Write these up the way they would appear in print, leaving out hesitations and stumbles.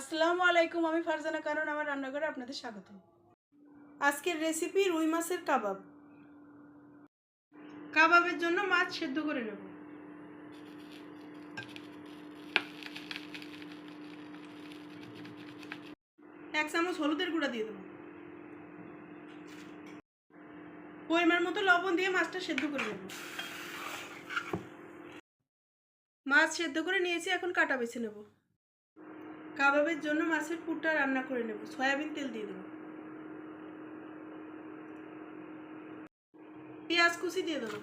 আসসালামু আলাইকুম। আমি ফারজানা কারণ আমার রান্নাঘরে আপনাদের স্বাগত। আজকের রেসিপি রুই মাছের কাবাব। কাবাবের জন্য মাছ সেদ্ধ করে নেব। এক চামচ হলুদের গুঁড়া দিয়ে দেবো। পরিমাণ মতো লবণ দিয়ে মাছটা সেদ্ধ করে নেব। মাছ সেদ্ধ করে নিয়েছি, এখন কাটা বেছে নেব। কাবাবের জন্য মাছের পুরটা রান্না করে নেব। সয়াবিন তেল দিয়ে দেবো। পেঁয়াজ কুচি দিয়ে দেবো।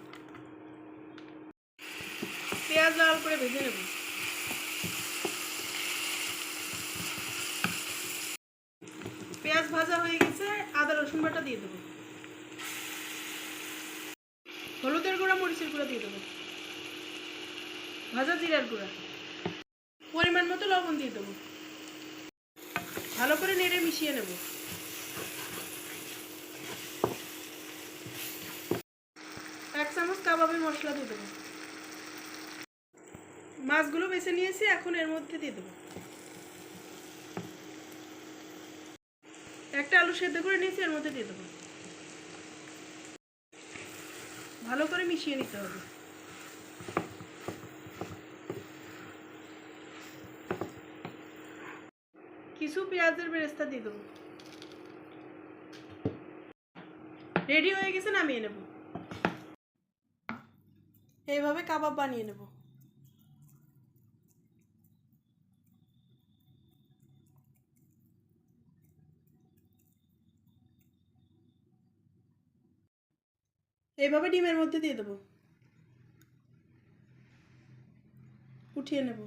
পেঁয়াজ লাল করে ভেজে নেব। পেঁয়াজ ভাজা হয়ে গেছে, আদা রসুন বাটা দিয়ে দেবো। হলুদের গুঁড়া, মরিচের গুঁড়া দিয়ে দেবো। ভাজা জিরার গুঁড়া, পরিমাণ মতো লবণ দিয়ে দেবো। ভালো করে নেড়ে মিশিয়ে নেব। এক চামচ কাবাবের মশলা দিয়ে দেবো। মাছগুলো বেছে নিয়েছি, এখন এর মধ্যে দিয়ে দেবো। একটা আলু সেদ্ধ করে নিয়েছি, এর মধ্যে দিয়ে দেবো। ভালো করে মিশিয়ে নিতে হবে। কিছু পেঁয়াজের বেরেস্তা দিয়ে দেবো। রেডি হয়ে গেছে, নামিয়ে নেব। এইভাবে কাবাব বানিয়ে নেব। এইভাবে ডিমের মধ্যে দিয়ে দেবো। উঠিয়ে নেব।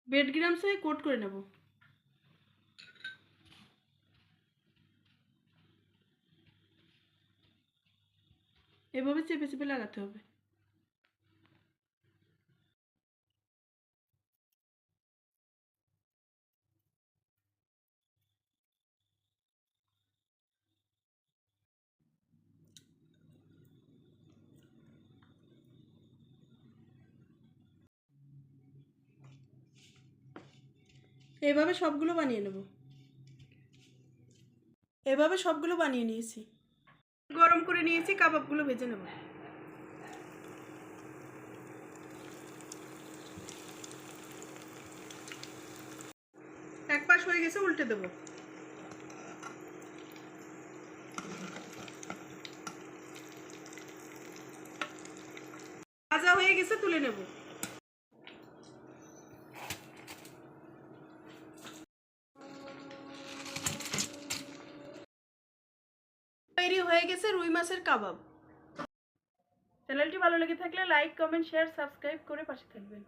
ব্রেড ক্রাম্বসে কোট করে নেব। এভাবে চেপে চেপে লাগাতে হবে। এভাবে সবগুলো বানিয়ে নেব। এভাবে সবগুলো বানিয়ে নিয়েছি। গরম করে নিয়েছি, কাবাবগুলো ভেজে নেব। এক পাশ হয়ে গেছে, উল্টে দেব। ভাজা হয়ে গেছে, তুলে নেব। তৈরি হয়ে গেছে রুই মাছের কাবাব। চ্যানেলটি ভালো লেগে থাকলে লাইক, কমেন্ট, শেয়ার, সাবস্ক্রাইব করে পাশে থাকবেন।